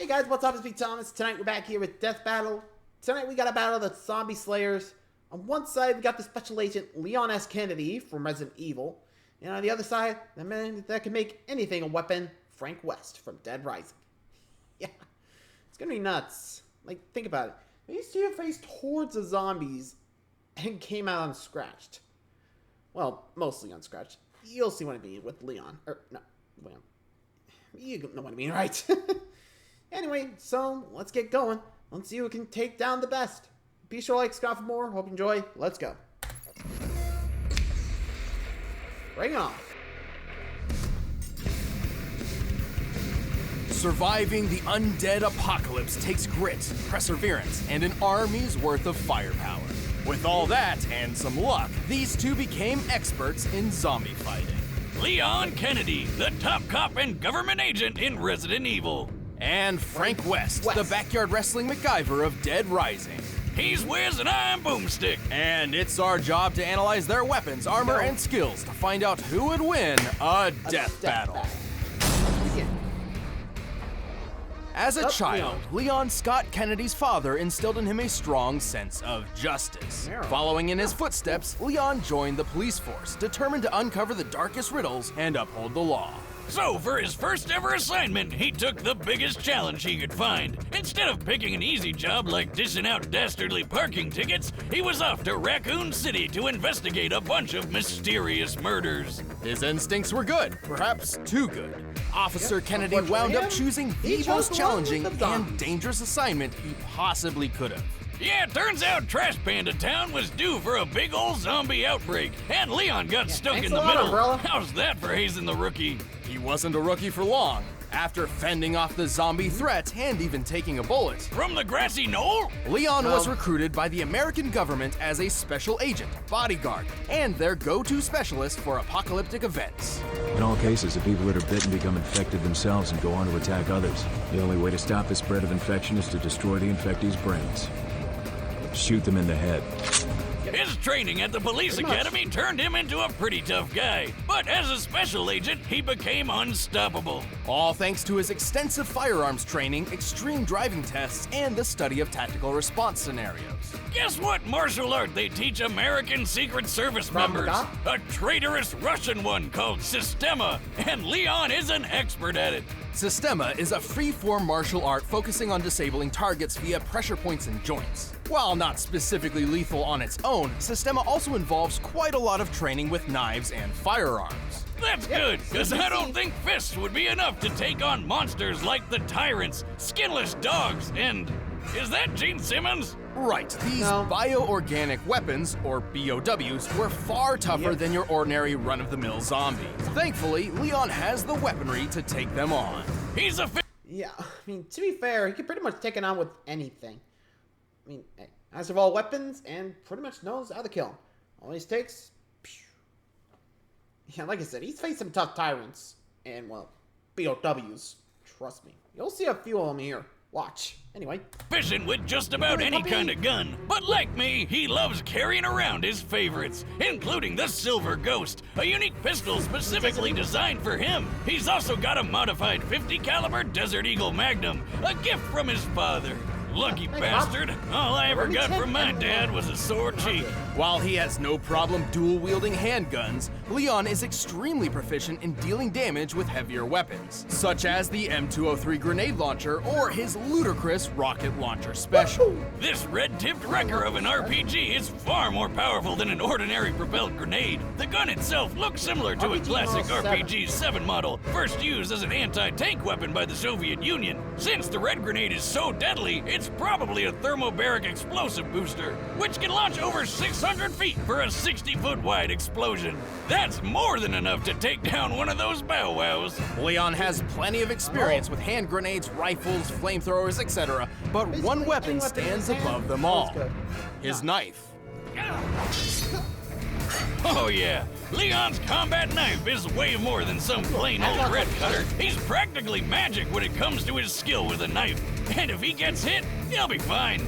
Hey guys, what's up? It's me, Thomas. Tonight we're back here with Death Battle. Tonight we got a battle of the Zombie Slayers. On one side, we got the Special Agent Leon S. Kennedy from Resident Evil. And on the other side, the man that can make anything a weapon, Frank West from Dead Rising. Yeah, it's gonna be nuts. Like, think about it. We used to face hordes of zombies and came out unscratched. Well, mostly unscratched. You'll see what I mean with Leon. No, Leon. You know what I mean, right? Anyway, so let's get going. Let's see who can take down the best. Be sure to like, subscribe for more. Hope you enjoy. Let's go. Bring on. Surviving the undead apocalypse takes grit, perseverance, and an army's worth of firepower. With all that and some luck, these two became experts in zombie fighting. Leon Kennedy, the top cop and government agent in Resident Evil. And Frank West, the backyard wrestling MacGyver of Dead Rising. He's Wiz and I'm Boomstick. And it's our job to analyze their weapons, armor, and skills to find out who would win a death battle. As a child, Leon Scott Kennedy's father instilled in him a strong sense of justice. Following in his footsteps, Leon joined the police force, determined to uncover the darkest riddles and uphold the law. So, for his first ever assignment, he took the biggest challenge he could find. Instead of picking an easy job like dishing out dastardly parking tickets, he was off to Raccoon City to investigate a bunch of mysterious murders. His instincts were good, perhaps too good. Officer Kennedy wound up choosing the most challenging and dangerous assignment he possibly could have. Yeah, turns out Trash Panda Town was due for a big old zombie outbreak, and Leon got stuck in the middle. How's that for hazing the rookie? He wasn't a rookie for long. After fending off the zombie threat and even taking a bullet from the grassy knoll, Leon was recruited by the American government as a special agent, bodyguard, and their go-to specialist for apocalyptic events. In all cases, the people that are bitten become infected themselves and go on to attack others. The only way to stop the spread of infection is to destroy the infectees' brains. Shoot them in the head. His training at the police academy turned him into a pretty tough guy, but as a special agent, he became unstoppable. All thanks to his extensive firearms training, extreme driving tests, and the study of tactical response scenarios. Guess what martial art they teach American Secret Service members? A traitorous Russian one called Sistema, and Leon is an expert at it. Sistema is a free-form martial art focusing on disabling targets via pressure points and joints. While not specifically lethal on its own, Sistema also involves quite a lot of training with knives and firearms. That's good, because I don't think fists would be enough to take on monsters like the Tyrants, Skinless Dogs, and... is that Gene Simmons? Right, these bioorganic weapons, or BOWs, were far tougher than your ordinary run-of-the-mill zombie. Thankfully, Leon has the weaponry to take them on. He's a Yeah, I mean, to be fair, he can pretty much take it on with anything. I mean, hey, has of all weapons and pretty much knows how to kill him. All he takes... Yeah, like I said, he's faced some tough tyrants. And, well, BOWs. Trust me. You'll see a few of them here. Watch. Anyway. Efficient with just about any kind of gun. But like me, he loves carrying around his favorites, including the Silver Ghost, a unique pistol specifically designed for him. He's also got a modified 50 caliber Desert Eagle Magnum, a gift from his father. Lucky bastard. All I ever got from my dad was a sore cheek. While he has no problem dual-wielding handguns, Leon is extremely proficient in dealing damage with heavier weapons, such as the M203 grenade launcher or his ludicrous rocket launcher special. This red-tipped wrecker of an RPG is far more powerful than an ordinary propelled grenade. The gun itself looks similar to a classic RPG-7 model, first used as an anti-tank weapon by the Soviet Union. Since the red grenade is so deadly, it's probably a thermobaric explosive booster, which can launch over 600 feet for a 60-foot wide explosion. That's more than enough to take down one of those bow wows. Leon has plenty of experience with hand grenades, rifles, flamethrowers, etc., but one weapon stands above them all: his knife. Oh yeah, Leon's combat knife is way more than some plain old red cutter. He's practically magic when it comes to his skill with a knife. And if he gets hit, he'll be fine.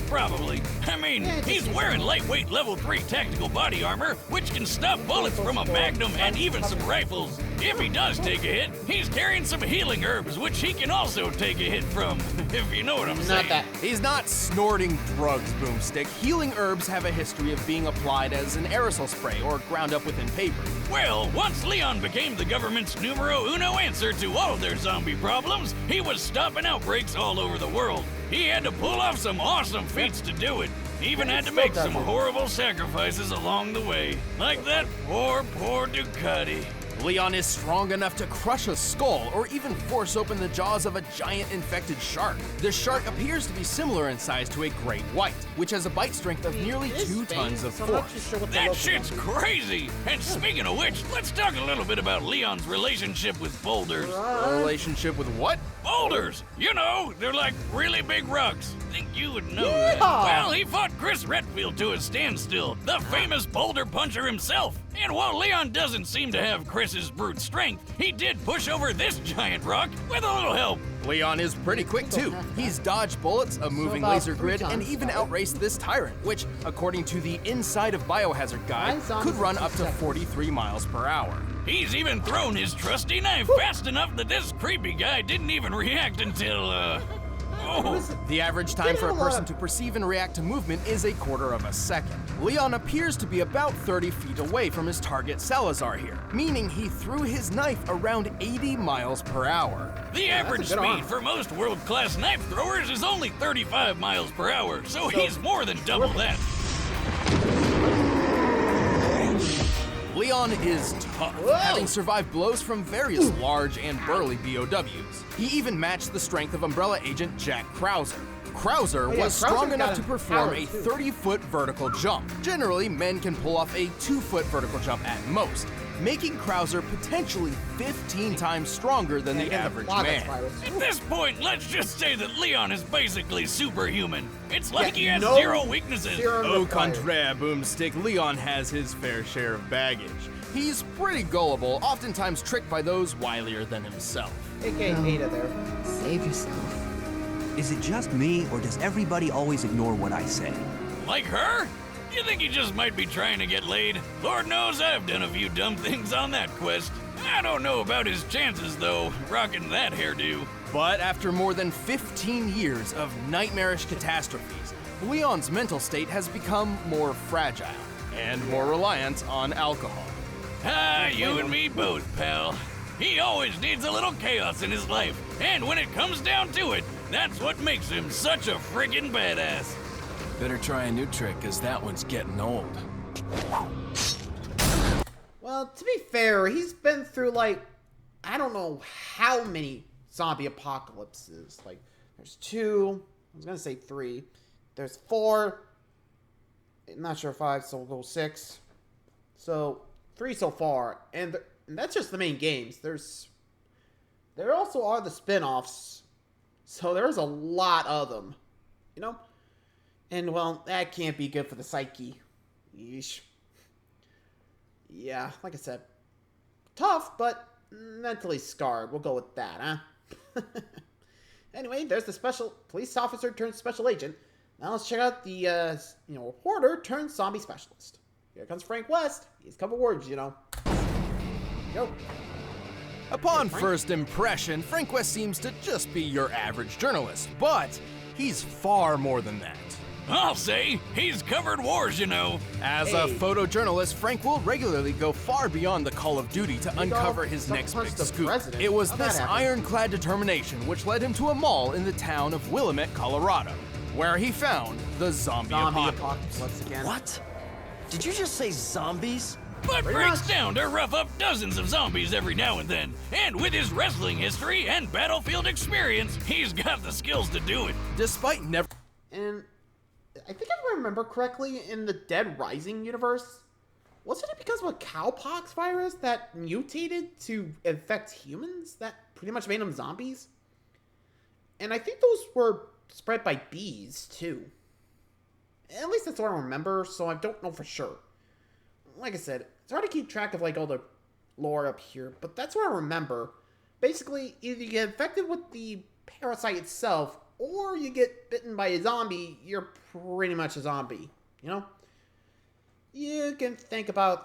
Probably. I mean, he's wearing lightweight level 3 tactical body armor, which can stop bullets from a Magnum and even some rifles. If he does take a hit, he's carrying some healing herbs, which he can also take a hit from, if you know what I'm saying. Not that. He's not snorting drugs, Boomstick. Healing herbs have a history of being applied as an aerosol spray or ground up within paper. Well, once Leon became the government's numero uno answer to all their zombie problems, he was stopping outbreaks all over the world. He had to pull off some awesome feats to do it. He even had to make some horrible sacrifices along the way. Like that poor Ducati. Leon is strong enough to crush a skull or even force open the jaws of a giant infected shark. The shark appears to be similar in size to a great white, which has a bite strength of nearly 2 tons of force. That shit's crazy! And speaking of which, let's talk a little bit about Leon's relationship with boulders. A relationship with what? Boulders! You know, they're like really big rocks. Think you would know that. Well, he fought Chris Redfield to a standstill, the famous boulder puncher himself. And while Leon doesn't seem to have Chris's brute strength, he did push over this giant rock with a little help. Leon is pretty quick too. He's dodged bullets, a moving laser grid, and even outraced this tyrant, which, according to the Inside of Biohazard guide, could run up to 43 miles per hour. He's even thrown his trusty knife fast enough that this creepy guy didn't even react until, The average time for a person to perceive and react to movement is a quarter of a second. Leon appears to be about 30 feet away from his target Salazar here, meaning he threw his knife around 80 miles per hour. The average speed for most world-class knife throwers is only 35 miles per hour, so he's more than double that. Leon is tough, having survived blows from various large and burly BOWs. He even matched the strength of Umbrella agent Jack Krauser. Krauser was strong enough to perform a 30-foot vertical jump. Generally, men can pull off a 2-foot vertical jump at most, making Krauser potentially 15 times stronger than the average man. At this point, let's just say that Leon is basically superhuman. It's like he has zero weaknesses. Au contraire, Boomstick, Leon has his fair share of baggage. He's pretty gullible, oftentimes tricked by those wilier than himself. AKA Ada there. Save yourself. Is it just me, or does everybody always ignore what I say? Like her? You think he just might be trying to get laid? Lord knows I've done a few dumb things on that quest. I don't know about his chances, though, rocking that hairdo. But after more than 15 years of nightmarish catastrophes, Leon's mental state has become more fragile and more reliant on alcohol. Ah, you and me both, pal. He always needs a little chaos in his life, and when it comes down to it, that's what makes him such a friggin' badass. Better try a new trick, cause that one's getting old. Well, to be fair, he's been through, like, I don't know how many zombie apocalypses. Like, there's 2, I was gonna say 3, there's 4, I'm not sure 5, so we'll go 6. So, 3 so far, and that's just the main games. There also are the spin-offs, so there's a lot of them, you know? And, well, that can't be good for the psyche. Yeesh. Yeah, like I said, tough, but mentally scarred. We'll go with that, huh? Anyway, there's the special police officer turned special agent. Now let's check out the, reporter turned zombie specialist. Here comes Frank West. He's a couple words, you know. Go. Upon first impression, Frank West seems to just be your average journalist, but he's far more than that. I'll say, he's covered wars, you know. As a photojournalist, Frank will regularly go far beyond the call of duty to uncover his next big scoop. It was this ironclad determination which led him to a mall in the town of Willamette, Colorado, where he found the zombie apocalypse. Once again. What? Did you just say zombies? But Frank's down to rough up dozens of zombies every now and then. And with his wrestling history and battlefield experience, he's got the skills to do it. Despite never... And I think if I remember correctly, in the Dead Rising universe, wasn't it because of a cowpox virus that mutated to infect humans that pretty much made them zombies? And I think those were spread by bees, too. At least that's what I remember, so I don't know for sure. Like I said, it's hard to keep track of, like, all the lore up here, but that's what I remember. Basically, either you get infected with the parasite itself, or you get bitten by a zombie, you're pretty much a zombie, you know? You can think of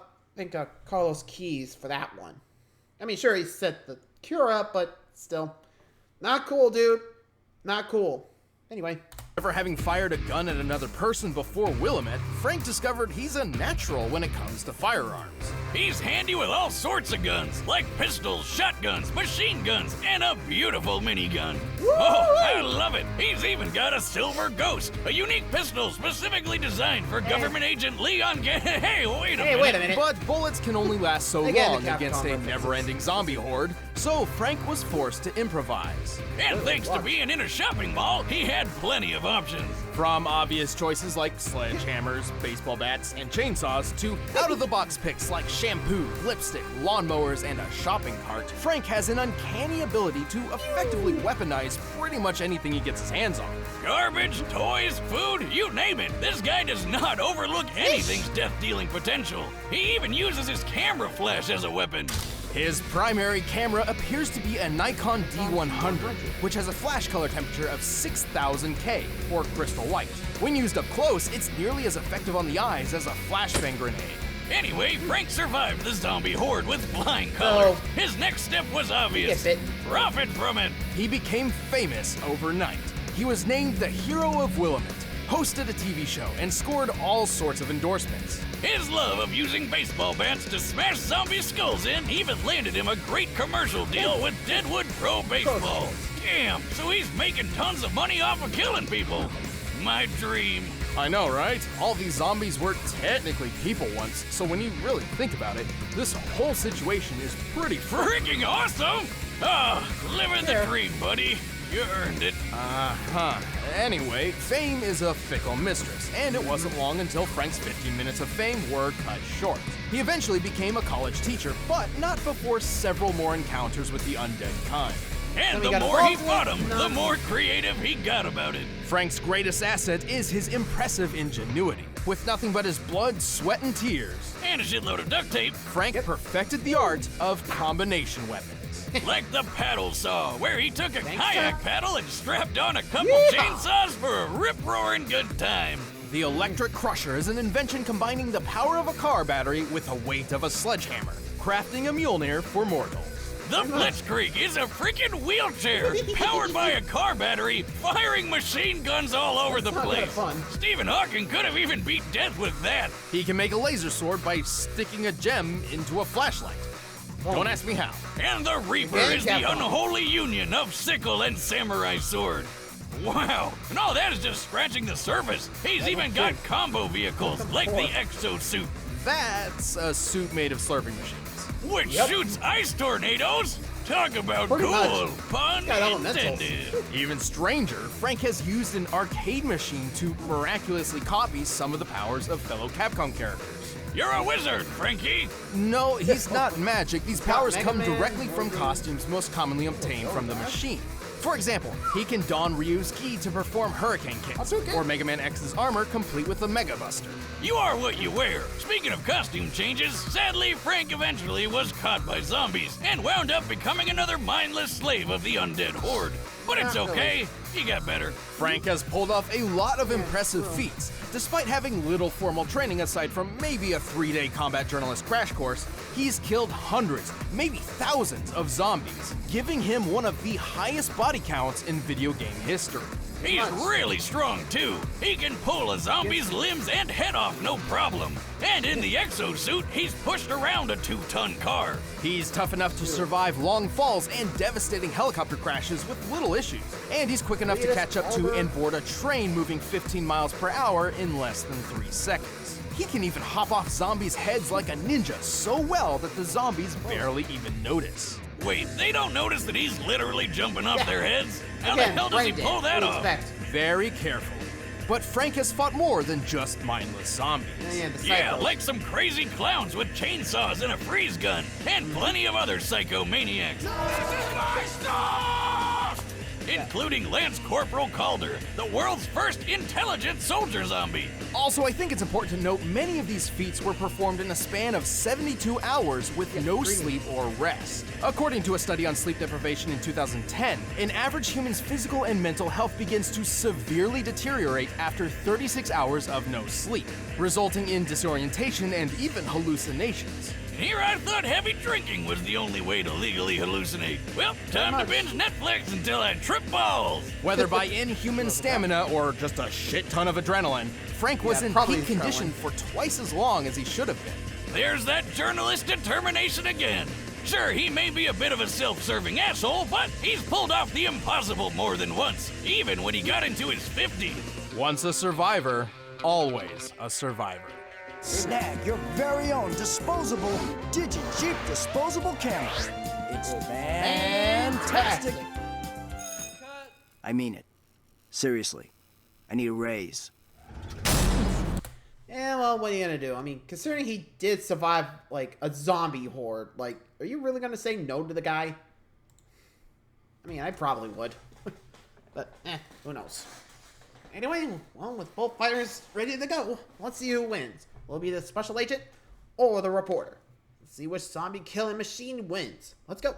Carlos Keys for that one. I mean, sure, he set the cure up, but still. Not cool, dude. Not cool. Anyway. Ever having fired a gun at another person before Willamette, Frank discovered he's a natural when it comes to firearms. He's handy with all sorts of guns, like pistols, shotguns, machine guns, and a beautiful minigun. Oh, I love it. He's even got a silver ghost, a unique pistol specifically designed for government agent Leon Hey, wait a minute. But bullets can only last so Again, long the Capcom against a references. never-ending zombie horde, so Frank was forced to improvise. And thanks to being in a shopping mall, he had plenty of options. From obvious choices like sledgehammers, baseball bats, and chainsaws to out-of-the-box picks like shampoo, lipstick, lawnmowers, and a shopping cart, Frank has an uncanny ability to effectively weaponize pretty much anything he gets his hands on. Garbage, toys, food, you name it. This guy does not overlook anything's death-dealing potential. He even uses his camera flash as a weapon. His primary camera appears to be a Nikon D100, which has a flash color temperature of 6000 K, or crystal white. When used up close, it's nearly as effective on the eyes as a flashbang grenade. Anyway, Frank survived the zombie horde with flying colors. His next step was obvious. Get Profit from it. He became famous overnight. He was named the Hero of Willamette, hosted a TV show, and scored all sorts of endorsements. His love of using baseball bats to smash zombie skulls in even landed him a great commercial deal with Deadwood Pro Baseball. Damn, so he's making tons of money off of killing people. My dream. I know, right? All these zombies were technically people once, so when you really think about it, this whole situation is pretty Freaking awesome! Living the dream, buddy. You earned it. Anyway, fame is a fickle mistress, and it wasn't long until Frank's 15 minutes of fame were cut short. He eventually became a college teacher, but not before several more encounters with the undead kind. And we the got more he involved fought with- him, the more creative he got about it. Frank's greatest asset is his impressive ingenuity. With nothing but his blood, sweat, and tears, And a shitload of duct tape, Frank perfected the art of combination weapons. like the paddle saw, where he took a kayak paddle and strapped on a couple chainsaws for a rip-roaring good time. The electric crusher is an invention combining the power of a car battery with the weight of a sledgehammer, crafting a Mjolnir for mortals. The Blitzkrieg is a freaking wheelchair, powered by a car battery, firing machine guns all over the Not a lot place. of fun. Stephen Hawking could have even beat death with that. He can make a laser sword by sticking a gem into a flashlight. Don't ask me how. And the Reaper Again, is the Capcom. unholy union of sickle and samurai sword. Wow, and all that is just scratching the surface. He's even got combo vehicles like the exosuit, That's a suit made of slurping machines. which shoots ice tornadoes. Talk about Pretty cool, much. pun Got elementals. intended. Even stranger, Frank has used an arcade machine to miraculously copy some of the powers of fellow Capcom characters. You're a wizard, Frankie. No, he's not magic. These powers Mega come Man. directly from costumes most commonly obtained from the machine. For example, he can don Ryu's ki to perform hurricane kicks, okay. or Mega Man X's armor complete with a Mega Buster. You are what you wear. Speaking of costume changes, sadly, Frank eventually was caught by zombies and wound up becoming another mindless slave of the undead horde. But it's okay. He got better. Frank has pulled off a lot of impressive feats. Despite having little formal training aside from maybe a 3-day combat journalist crash course, he's killed hundreds, maybe thousands of zombies, giving him one of the highest body counts in video game history. He's really strong too. He can pull a zombie's limbs and head off no problem. And in the exosuit, he's pushed around a 2-ton car. He's tough enough to survive long falls and devastating helicopter crashes with little issues. And he's quick enough to catch up to and board a train moving 15 miles per hour in less than 3 seconds. He can even hop off zombies' heads like a ninja so well that the zombies barely even notice. Wait, they don't notice that he's literally jumping off their heads? How the Again, hell does he brain pull dead. that What do you off? expect? Very careful. But Frank has fought more than just mindless zombies. Yeah, the Yeah, psychos. like some crazy clowns with chainsaws and a freeze gun, and plenty of other psychomaniacs. This is my stuff! Including Lance Corporal Calder, the world's first intelligent soldier zombie. Also, I think it's important to note many of these feats were performed in a span of 72 hours with no sleep or rest. According to a study on sleep deprivation in 2010, an average human's physical and mental health begins to severely deteriorate after 36 hours of no sleep, resulting in disorientation and even hallucinations. Here I thought heavy drinking was the only way to legally hallucinate. Well, time to binge Netflix until I trip balls. Whether by inhuman stamina or just a shit ton of adrenaline, Frank was in probably peak condition for twice as long as he should have been. There's that journalist determination again. Sure, he may be a bit of a self-serving asshole, but he's pulled off the impossible more than once, even when he got into his 50s. Once a survivor, always a survivor. Snag your very own disposable Digi-Jeep disposable camera. It's fantastic. I mean it. Seriously. I need a raise. Yeah, well, what are you gonna do? I mean, considering he did survive, like, a zombie horde, like, are you really gonna say no to the guy? I mean, I probably would. But, who knows? Anyway, well, with both fighters ready to go, let's see who wins. Will it be the special agent or the reporter? Let's see which zombie killing machine wins. Let's go.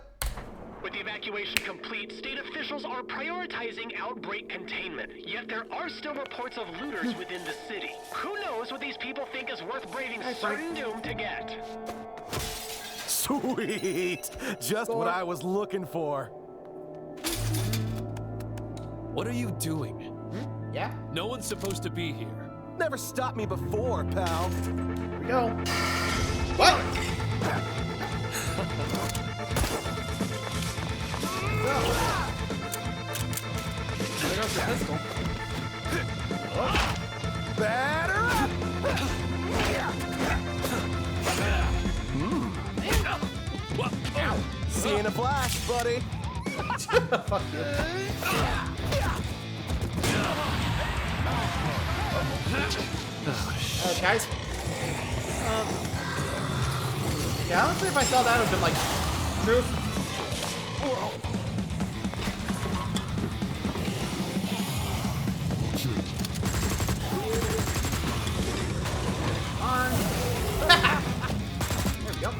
With the evacuation complete, state officials are prioritizing outbreak containment. Yet there are still reports of looters within the city. Who knows what these people think is worth braving certain doom to get? Sweet! Just what I was looking for. What are you doing? Yeah? No one's supposed to be here. Never stopped me before, pal. Here we go. What? There goes the pistol. Batter up! See you in a flash, buddy. Fuck you. Guys. Yeah, honestly, if I saw that, I would have been like, truth. There we go.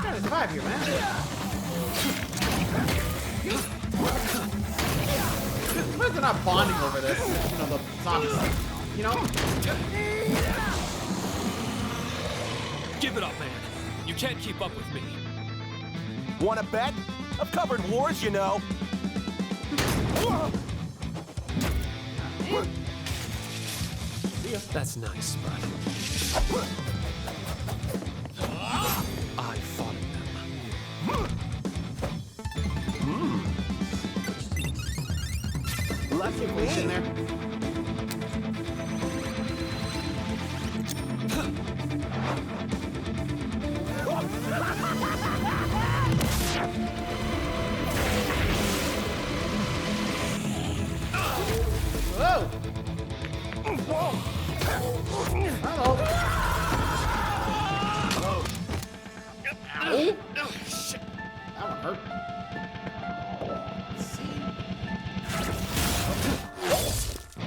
Gotta survive here, man. Why is it not bonding over this? You know, the zombies. You know? Give it up, man. You can't keep up with me. Wanna bet? I've covered wars, you know. That's nice, but I fought them. Lucky place in there. Whoa! Hello. Ow. Oh, shit. That one hurt. Let's see.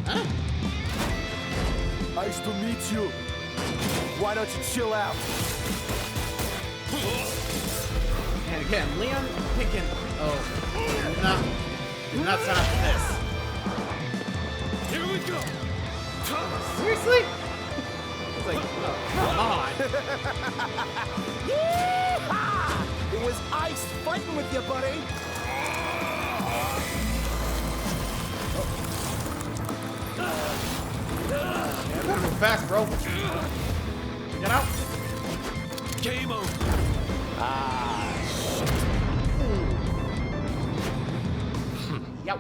Huh? Nice to meet you. Why don't you chill out? And again, Leon picking. Oh, do not sign up for this. Here we go. Seriously? It's like, oh, come on. Yeehaw! It was ice fighting with you, buddy. Yeah, gotta move fast, bro. Get out. Game over. Youch.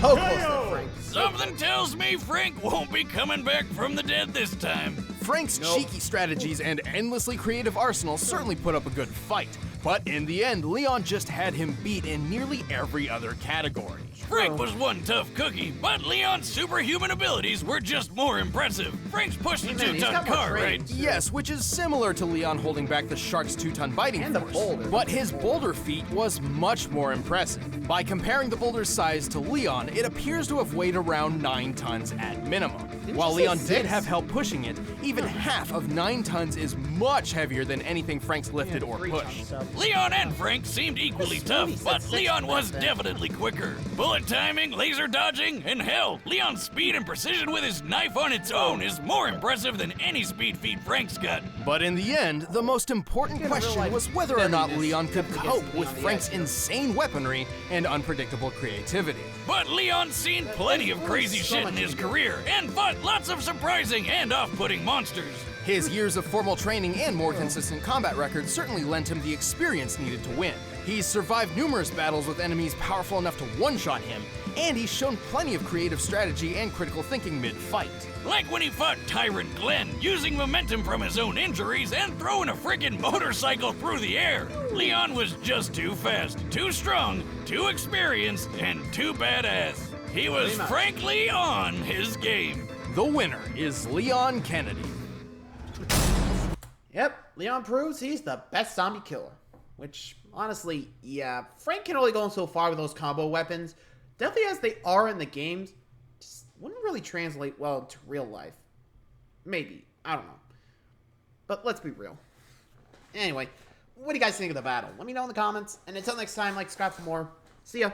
So close to Frank. Something tells me Frank won't be coming back from the dead this time. Frank's cheeky strategies and endlessly creative arsenal certainly put up a good fight, but in the end, Leon just had him beat in nearly every other category. Frank was one tough cookie, but Leon's superhuman abilities were just more impressive. Frank's pushed a Hey, man, he's 2-ton got more car, right? brains. Yes, which is similar to Leon holding back the shark's 2-ton biting And the force. boulder. But his boulder feat was much more impressive. By comparing the boulder's size to Leon, it appears to have weighed around 9 tons at minimum. While you say Leon did 6? have help pushing it, even half of 9 tons is much heavier than anything Frank's lifted or 3 pushed. tons, so. Leon and Frank seemed equally tough, but Leon was definitely quicker. Bullet timing, laser dodging, and hell, Leon's speed and precision with his knife on its own is more impressive than any speed feat Frank's got. But in the end, the most important question was whether or not Leon could cope with Frank's insane weaponry and unpredictable creativity. But Leon's seen plenty of crazy shit in his career and fought lots of surprising and off-putting monsters. His years of formal training and more consistent combat record certainly lent him the experience needed to win. He's survived numerous battles with enemies powerful enough to one-shot him, and he's shown plenty of creative strategy and critical thinking mid-fight. Like when he fought Tyrant Glenn, using momentum from his own injuries and throwing a friggin' motorcycle through the air. Leon was just too fast, too strong, too experienced, and too badass. He was frankly on his game. The winner is Leon Kennedy. Yep, Leon proves he's the best zombie killer. Which, honestly, yeah, Frank can only go so far with those combo weapons. Definitely as they are in the games, just wouldn't really translate well to real life. Maybe, I don't know. But let's be real. Anyway, what do you guys think of the battle? Let me know in the comments, and until next time, like, subscribe for more. See ya.